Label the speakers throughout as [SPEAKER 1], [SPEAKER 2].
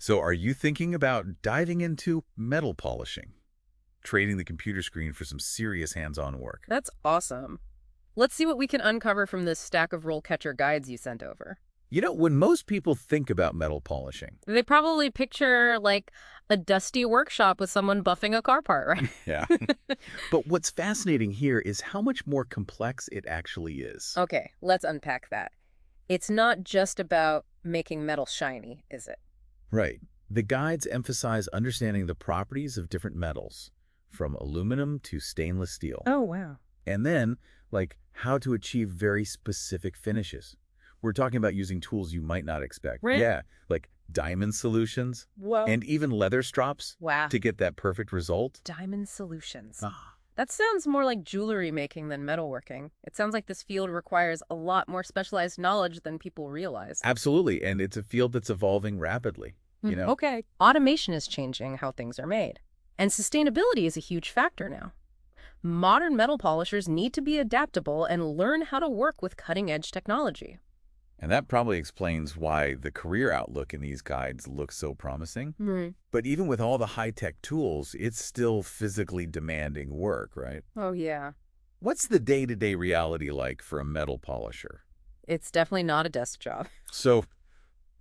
[SPEAKER 1] So are you thinking about diving into metal polishing, trading the computer screen for some serious hands-on work?
[SPEAKER 2] That's awesome. Let's see what we can uncover from this stack of RoleCatcher guides you sent over.
[SPEAKER 1] You know, when most people think about metal polishing,
[SPEAKER 2] They probably picture, like, a dusty workshop with someone buffing a car part, right?
[SPEAKER 1] yeah. But what's fascinating here is how much more complex it actually is.
[SPEAKER 2] Okay, let's unpack that. It's not just about making metal shiny, is it?
[SPEAKER 1] Right. The guides emphasize understanding the properties of different metals, from aluminum to stainless steel.
[SPEAKER 2] Oh, wow.
[SPEAKER 1] And then, like, how to achieve very specific finishes. We're talking about using tools you might not expect.
[SPEAKER 2] Right.
[SPEAKER 1] Yeah, like diamond solutions
[SPEAKER 2] Whoa.
[SPEAKER 1] and even leather strops
[SPEAKER 2] Wow.
[SPEAKER 1] to get that perfect result.
[SPEAKER 2] Diamond solutions.
[SPEAKER 1] Ah,
[SPEAKER 2] That sounds more like jewelry making than metalworking. It sounds like this field requires a lot more specialized knowledge than people realize.
[SPEAKER 1] absolutely, and it's a field that's evolving rapidly, you know.
[SPEAKER 2] Okay. Automation is changing how things are made. And sustainability is a huge factor now. Modern metal polishers need to be adaptable and learn how to work with cutting-edge technology.
[SPEAKER 1] And that probably explains why the career outlook in these guides looks so promising.
[SPEAKER 2] Right.
[SPEAKER 1] But even with all the high-tech tools, it's still physically demanding work, right?
[SPEAKER 2] Oh, yeah.
[SPEAKER 1] What's the day-to-day reality like for a metal polisher?
[SPEAKER 2] It's definitely not a desk job.
[SPEAKER 1] So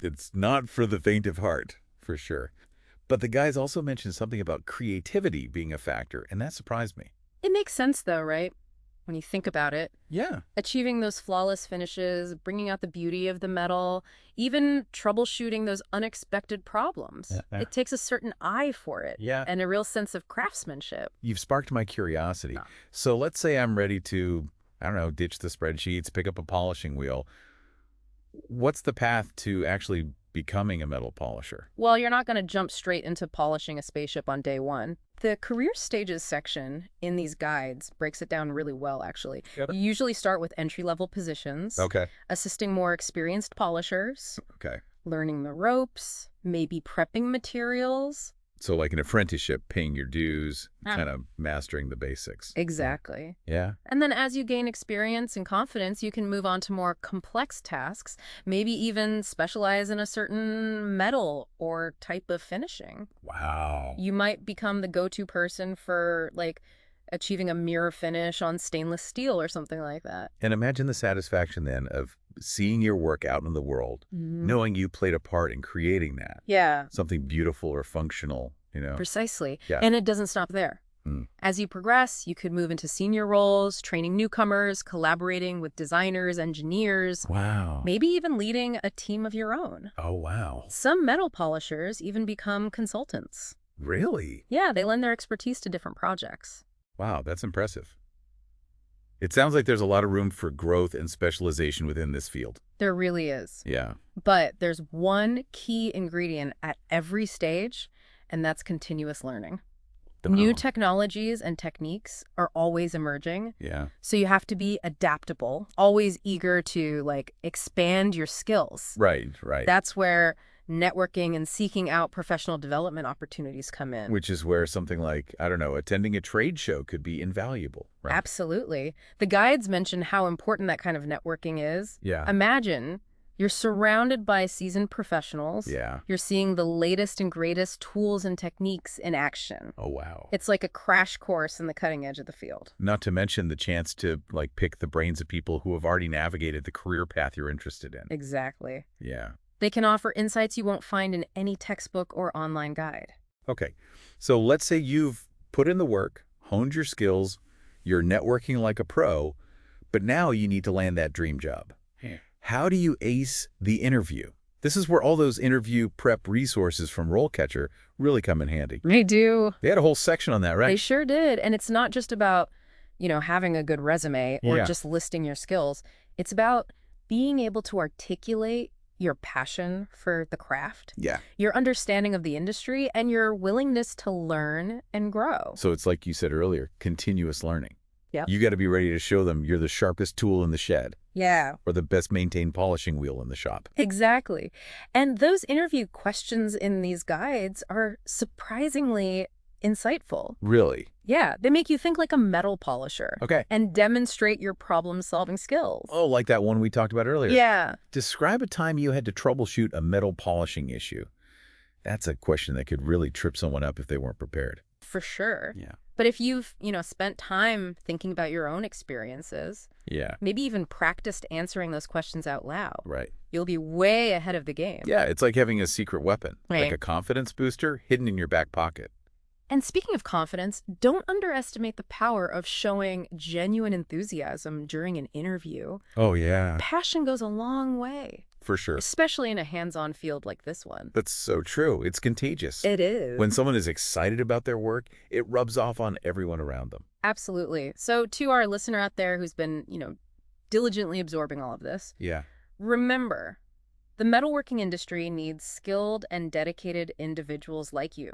[SPEAKER 1] it's not for the faint of heart, for sure. But the guys also mentioned something about creativity being a factor, and that surprised me.
[SPEAKER 2] It makes sense, though, right? When you think about it.
[SPEAKER 1] Yeah.
[SPEAKER 2] Achieving those flawless finishes, bringing out the beauty of the metal, even troubleshooting those unexpected problems.
[SPEAKER 1] Yeah.
[SPEAKER 2] It takes a certain eye for it.
[SPEAKER 1] Yeah.
[SPEAKER 2] And a real sense of craftsmanship.
[SPEAKER 1] You've sparked my curiosity.
[SPEAKER 2] No.
[SPEAKER 1] So let's say I'm ready to, I don't know, ditch the spreadsheets, pick up a polishing wheel. What's the path to actually becoming a metal polisher?
[SPEAKER 2] Well, you're not going to jump straight into polishing a spaceship on day one. The career stages section in these guides breaks it down really well, actually.
[SPEAKER 1] Yep.
[SPEAKER 2] You usually start with entry-level positions,
[SPEAKER 1] Okay.
[SPEAKER 2] assisting more experienced polishers,
[SPEAKER 1] Okay.
[SPEAKER 2] learning the ropes, maybe prepping materials.
[SPEAKER 1] So like an apprenticeship, paying your dues,
[SPEAKER 2] Ah.
[SPEAKER 1] kind of mastering the basics.
[SPEAKER 2] Exactly.
[SPEAKER 1] Yeah.
[SPEAKER 2] And then as you gain experience and confidence, you can move on to more complex tasks, maybe even specialize in a certain metal or type of finishing.
[SPEAKER 1] Wow.
[SPEAKER 2] You might become the go-to person for, like, achieving a mirror finish on stainless steel or something like that.
[SPEAKER 1] And imagine the satisfaction then of seeing your work out in the world, knowing you played a part in creating that.
[SPEAKER 2] Yeah,
[SPEAKER 1] Something beautiful or functional, you know?
[SPEAKER 2] precisely.
[SPEAKER 1] Yeah.
[SPEAKER 2] And it doesn't stop there.
[SPEAKER 1] Mm.
[SPEAKER 2] As you progress, you could move into senior roles, training newcomers, collaborating with designers, engineers,
[SPEAKER 1] Wow.
[SPEAKER 2] maybe even leading a team of your own.
[SPEAKER 1] Oh, wow.
[SPEAKER 2] Some metal polishers even become consultants.
[SPEAKER 1] Really?
[SPEAKER 2] Yeah, they lend their expertise to different projects.
[SPEAKER 1] Wow, that's impressive. It sounds like there's a lot of room for growth and specialization within this field.
[SPEAKER 2] There really is.
[SPEAKER 1] Yeah.
[SPEAKER 2] But there's one key ingredient at every stage, and that's continuous learning. New
[SPEAKER 1] Oh.
[SPEAKER 2] technologies and techniques are always emerging,
[SPEAKER 1] Yeah.
[SPEAKER 2] so you have to be adaptable, always eager to, like, expand your skills.
[SPEAKER 1] Right, right.
[SPEAKER 2] That's where networking and seeking out professional development opportunities come in.
[SPEAKER 1] Which is where something like, I don't know, attending a trade show could be invaluable, right?
[SPEAKER 2] Absolutely. The guides mention how important that kind of networking is.
[SPEAKER 1] Yeah.
[SPEAKER 2] Imagine you're surrounded by seasoned professionals.
[SPEAKER 1] Yeah.
[SPEAKER 2] You're seeing the latest and greatest tools and techniques in action.
[SPEAKER 1] Oh, wow.
[SPEAKER 2] It's like a crash course in the cutting edge of the field.
[SPEAKER 1] Not to mention the chance to, like, pick the brains of people who have already navigated the career path you're interested in.
[SPEAKER 2] Exactly.
[SPEAKER 1] Yeah.
[SPEAKER 2] They can offer insights you won't find in any textbook or online guide.
[SPEAKER 1] Okay. So let's say you've put in the work, honed your skills, you're networking like a pro, but now you need to land that dream job. How do you ace the interview? This is where all those interview prep resources from RoleCatcher really come in handy.
[SPEAKER 2] They do.
[SPEAKER 1] They had a whole section on that, right?
[SPEAKER 2] They sure did. And it's not just about, having a good resume or
[SPEAKER 1] Yeah.
[SPEAKER 2] just listing your skills. It's about being able to articulate your passion for the craft,
[SPEAKER 1] Yeah.
[SPEAKER 2] your understanding of the industry, and your willingness to learn and grow.
[SPEAKER 1] So it's like you said earlier, continuous learning.
[SPEAKER 2] Yep.
[SPEAKER 1] You got to be ready to show them you're the sharpest tool in the shed
[SPEAKER 2] Yeah,
[SPEAKER 1] or the best maintained polishing wheel in the shop.
[SPEAKER 2] exactly. And those interview questions in these guides are surprisingly insightful.
[SPEAKER 1] Really?
[SPEAKER 2] Yeah, they make you think like a metal polisher
[SPEAKER 1] Okay.
[SPEAKER 2] and demonstrate your problem-solving skills.
[SPEAKER 1] Oh, like that one we talked about earlier.
[SPEAKER 2] Yeah.
[SPEAKER 1] Describe a time you had to troubleshoot a metal polishing issue. That's a question that could really trip someone up if they weren't prepared.
[SPEAKER 2] For sure.
[SPEAKER 1] Yeah.
[SPEAKER 2] But if you've, spent time thinking about your own experiences,
[SPEAKER 1] Yeah,
[SPEAKER 2] maybe even practiced answering those questions out loud,
[SPEAKER 1] right.
[SPEAKER 2] you'll be way ahead of the game.
[SPEAKER 1] Yeah, it's like having a secret weapon, like
[SPEAKER 2] Right.
[SPEAKER 1] a confidence booster hidden in your back pocket.
[SPEAKER 2] And speaking of confidence, don't underestimate the power of showing genuine enthusiasm during an interview.
[SPEAKER 1] Oh, yeah.
[SPEAKER 2] Passion goes a long way,
[SPEAKER 1] For sure.
[SPEAKER 2] especially in a hands-on field like this one.
[SPEAKER 1] That's so true. It's contagious.
[SPEAKER 2] It is.
[SPEAKER 1] When someone is excited about their work, it rubs off on everyone around them.
[SPEAKER 2] Absolutely. So to our listener out there who's been, diligently absorbing all of this,
[SPEAKER 1] Yeah,
[SPEAKER 2] remember, the metalworking industry needs skilled and dedicated individuals like you.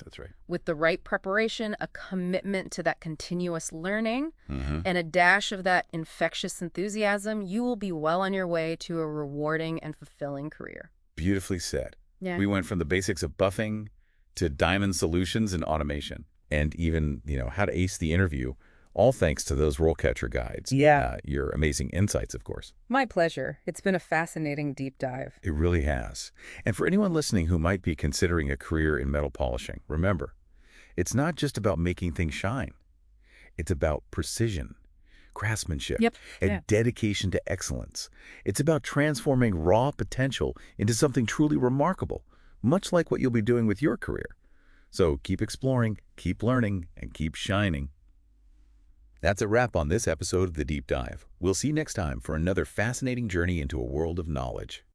[SPEAKER 1] that's right.
[SPEAKER 2] With the right preparation, a commitment to that continuous learning,
[SPEAKER 1] Mm-hmm.
[SPEAKER 2] and a dash of that infectious enthusiasm, you will be well on your way to a rewarding and fulfilling career.
[SPEAKER 1] Beautifully said.
[SPEAKER 2] Yeah.
[SPEAKER 1] We went from the basics of buffing to diamond solutions and automation, and even, how to ace the interview, all thanks to those RoleCatcher guides.
[SPEAKER 2] Yeah.
[SPEAKER 1] Your amazing insights, of course.
[SPEAKER 2] My pleasure. It's been a fascinating deep dive.
[SPEAKER 1] It really has. And for anyone listening who might be considering a career in metal polishing, remember, it's not just about making things shine. It's about precision, craftsmanship,
[SPEAKER 2] Yep.
[SPEAKER 1] and
[SPEAKER 2] Yeah.
[SPEAKER 1] dedication to excellence. It's about transforming raw potential into something truly remarkable, much like what you'll be doing with your career. So keep exploring, keep learning, and keep shining. That's a wrap on this episode of The Deep Dive. We'll see you next time for another fascinating journey into a world of knowledge.